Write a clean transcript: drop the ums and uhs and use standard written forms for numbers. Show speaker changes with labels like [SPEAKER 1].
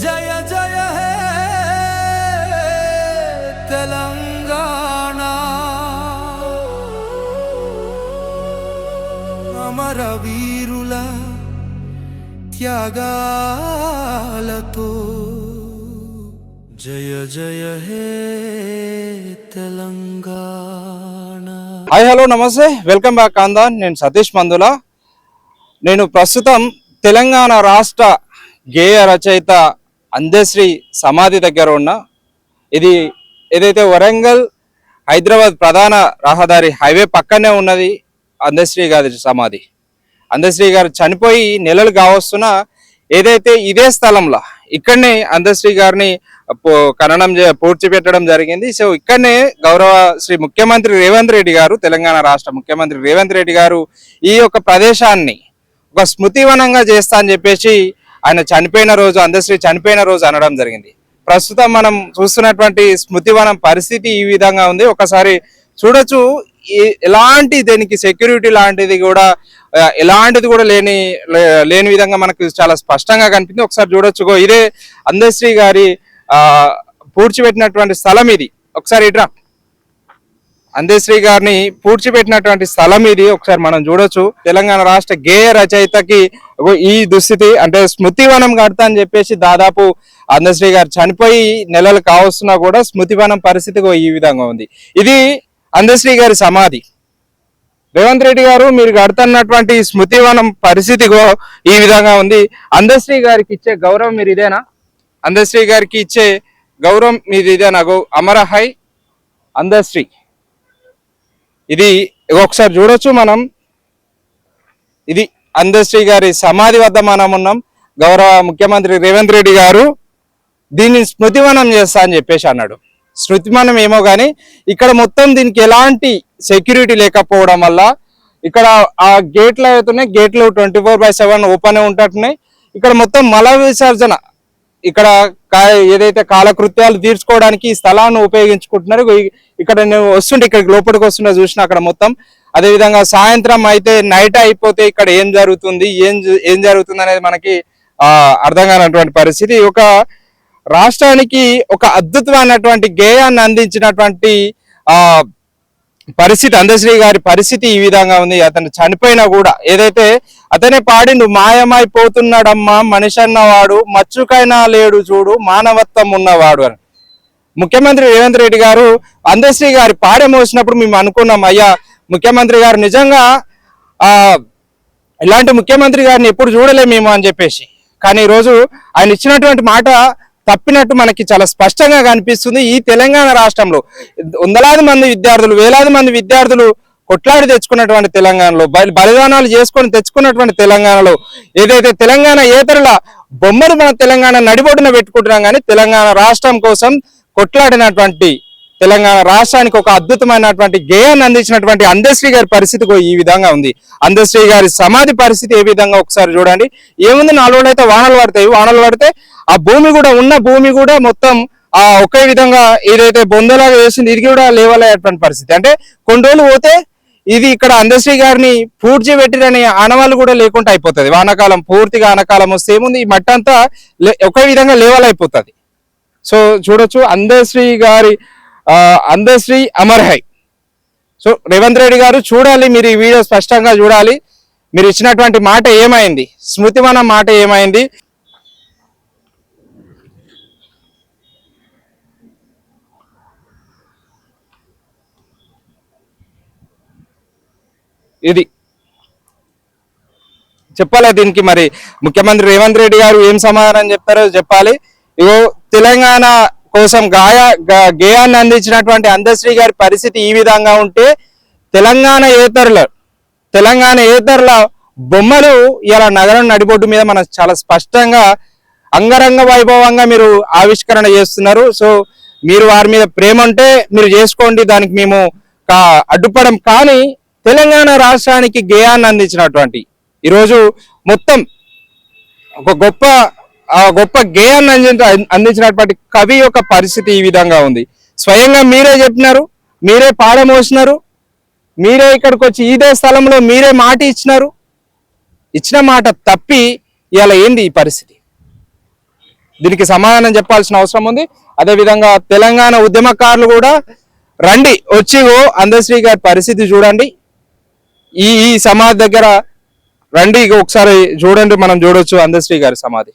[SPEAKER 1] జయ జయ హే తెలంగాణ అమర వీరుల త్యాగాలతో జయ జయ హే Telangana.
[SPEAKER 2] Hi hello నమస్తే, వెల్కమ్ బ్యాక్ కాందాన్. నేను సతీష్ మందుల. నేను ప్రస్తుతం తెలంగాణ రాష్ట్ర గేయ రచయిత అందశ్రీ సమాధి దగ్గర ఉన్నా. ఇది ఏదైతే వరంగల్ హైదరాబాద్ ప్రధాన రహదారి హైవే పక్కనే ఉన్నది అందశ్రీ గారి సమాధి. అందశ్రీ గారు చనిపోయి నెలలు కావస్తున్నా ఏదైతే ఇదే స్థలంలో ఇక్కడనే అందశ్రీ గారిని ఖననం పూడ్చి పెట్టడం జరిగింది. సో ఇక్కడనే గౌరవ శ్రీ ముఖ్యమంత్రి రేవంత్ రెడ్డి గారు, తెలంగాణ రాష్ట్ర ముఖ్యమంత్రి రేవంత్ రెడ్డి గారు ఈ యొక్క ప్రదేశాన్ని ఒక స్మృతివనంగా చేస్తా అని చెప్పేసి ఆయన చనిపోయిన రోజు, అందశ్రీ చనిపోయిన రోజు అనడం జరిగింది. ప్రస్తుతం మనం చూస్తున్నటువంటి స్మృతివనం పరిస్థితి ఈ విధంగా ఉంది. ఒకసారి చూడొచ్చు. ఎలాంటి దీనికి సెక్యూరిటీ లాంటిది కూడా ఎలాంటిది కూడా లేని విధంగా మనకు చాలా స్పష్టంగా కనిపింది. ఒకసారి చూడొచ్చు. ఇదే అందశ్రీ గారి పూడ్చిపెట్టినటువంటి స్థలం ఇది. ఒకసారి ఇట్రా, అందశ్రీ గారిని పూడ్చిపెట్టినటువంటి స్థలం ఇది. ఒకసారి మనం చూడొచ్చు. తెలంగాణ రాష్ట్ర గేయ రచయితకి ఈ దుస్థితి, అంటే స్మృతివనం కడతా అని చెప్పేసి దాదాపు అందశ్రీ గారు చనిపోయి నెలలు కావస్తున్నా కూడా స్మృతివనం పరిస్థితి ఈ విధంగా ఉంది. ఇది అందశ్రీ గారి సమాధి. రేవంత్ రెడ్డి గారు మీరు కడుతున్నటువంటి స్మృతివనం పరిస్థితి ఈ విధంగా ఉంది. అందశ్రీ గారికి ఇచ్చే గౌరవం మీరు ఇదేనా? అందశ్రీ గారికి ఇచ్చే గౌరవం మీది ఇదేనా? అమరహై అందశ్రీ. ఇది ఒకసారి చూడొచ్చు మనం. ఇది అందశ్రీ గారి సమాధి వద్ద మనం ఉన్నాం. గౌరవ ముఖ్యమంత్రి రేవంత్ రెడ్డి గారు దీన్ని స్మృతివనం చేస్తా అని చెప్పేసి అన్నాడు. స్మృతివనం ఏమో కానీ ఇక్కడ మొత్తం దీనికి ఎలాంటి సెక్యూరిటీ లేకపోవడం వల్ల ఇక్కడ ఆ గేట్లు అవుతున్నాయి. గేట్లు 24/7 ఓపెన్ ఉంటున్నాయి. ఇక్కడ మొత్తం మల విసర్జన, ఇక్కడ ఏదైతే కాలకృత్యాలు తీర్చుకోవడానికి ఈ స్థలాన్ని ఉపయోగించుకుంటున్నారు. ఇక్కడ నేను వస్తుంటే, ఇక్కడికి లోపలికి వస్తుంటే చూసిన అక్కడ మొత్తం. అదేవిధంగా సాయంత్రం అయితే నైట్ అయిపోతే ఇక్కడ ఏం జరుగుతుంది అనేది మనకి అర్థం కానటువంటి పరిస్థితి. ఒక రాష్ట్రానికి ఒక అద్భుతమైనటువంటి గేయాన్ని అందించినటువంటి పరిస్థితి, అందశ్రీ గారి పరిస్థితి ఈ విధంగా ఉంది. అతను చనిపోయినా కూడా ఏదైతే అతనే పాడిండు, మాయమైపోతున్నాడమ్మా మనిషి అన్నవాడు, మచ్చుకైనా లేడు చూడు మానవత్వం ఉన్నవాడు అని. ముఖ్యమంత్రి రేవంత్ రెడ్డి గారు అందశ్రీ గారి పాడె మోసినప్పుడు మేము అనుకున్నాం, అయ్యా ముఖ్యమంత్రి గారు నిజంగా ఇలాంటి ముఖ్యమంత్రి గారిని ఎప్పుడు చూడలేము మేము అని చెప్పేసి. కానీ ఈరోజు ఆయన ఇచ్చినటువంటి మాట తప్పినట్టు మనకి చాలా స్పష్టంగా కనిపిస్తుంది. ఈ తెలంగాణ రాష్ట్రంలో వందలాది మంది విద్యార్థులు, వేలాది మంది విద్యార్థులు కొట్లాడి తెచ్చుకున్నటువంటి తెలంగాణలో, బలిదానాలు చేసుకొని తెచ్చుకున్నటువంటి తెలంగాణలో ఏదైతే తెలంగాణ ఏతరుల బొమ్మలు మన తెలంగాణ నడిబొడ్డున పెట్టుకుంటున్నాం, కానీ తెలంగాణ రాష్ట్రం కోసం కొట్లాడినటువంటి, తెలంగాణ రాష్ట్రానికి ఒక అద్భుతమైనటువంటి గేయాన్ని అందించినటువంటి అందశ్రీ గారి పరిస్థితి ఈ విధంగా ఉంది. అందశ్రీ గారి సమాధి పరిస్థితి ఏ విధంగా ఒకసారి చూడండి. ఏముంది, 4 రోజులు అయితే వానలు పడతాయి. వానలు పడితే ఆ భూమి కూడా, ఉన్న భూమి కూడా మొత్తం ఒకే విధంగా ఏదైతే బొందలాగా వేసింది ఇది కూడా లేవలేటువంటి పరిస్థితి. అంటే కొన్ని రోజులు పోతే ఇది ఇక్కడ అందశ్రీ గారిని పూడ్చి పెట్టిరని ఆనవాళ్ళు కూడా లేకుండా అయిపోతుంది. వానాకాలం పూర్తిగా ఆనకాలం వస్తే ఏముంది, ఈ మట్టి అంతా ఒకే విధంగా లేవలైపోతుంది. సో చూడొచ్చు అందశ్రీ గారి అందశ్రీ అమర్హై. సో రేవంత్ రెడ్డి గారు చూడాలి, మీరు ఈ వీడియో స్పష్టంగా చూడాలి. మీరు ఇచ్చినటువంటి మాట ఏమైంది, స్మృతివనం మాట ఏమైంది? ఇది చెప్పాలి. దీనికి మరి ముఖ్యమంత్రి రేవంత్ రెడ్డి గారు ఏం సమాధానం చెప్తారో చెప్పాలి. ఇగో తెలంగాణ కోసం గేయాన్ని అందించినటువంటి అందశ్రీ గారి పరిస్థితి ఈ విధంగా ఉంటే తెలంగాణ ఏతరుల బొమ్మలు ఇలా నగరం నడిబొడ్డు మీద మనకు చాలా స్పష్టంగా అంగరంగ వైభవంగా మీరు ఆవిష్కరణ చేస్తున్నారు. సో మీరు వారి మీద ప్రేమ ఉంటే మీరు చేసుకోండి, దానికి మేము అడ్డుపడం. కానీ తెలంగాణ రాష్ట్రానికి గేయాన్ని అందించినటువంటి ఈరోజు మొత్తం ఒక గొప్ప గేయాన్ని అందించినటువంటి కవి యొక్క పరిస్థితి ఈ విధంగా ఉంది. స్వయంగా మీరే చెప్పినారు, మీరే పాడమోసినారు, మీరే ఇక్కడికి వచ్చి ఇదే స్థలంలో మీరే మాట ఇచ్చినారు. ఇచ్చిన మాట తప్పి ఇలా ఏంది ఈ పరిస్థితి? దీనికి సమాధానం చెప్పాల్సిన అవసరం ఉంది. అదే విధంగా తెలంగాణ ఉద్యమకారులు కూడా రండి, వచ్చి అందశ్రీ గారి పరిస్థితి చూడండి, ఈ సమాధి దగ్గర రండి, ఒకసారి చూడండి, మనం చూడొచ్చు అందశ్రీ గారి సమాధి.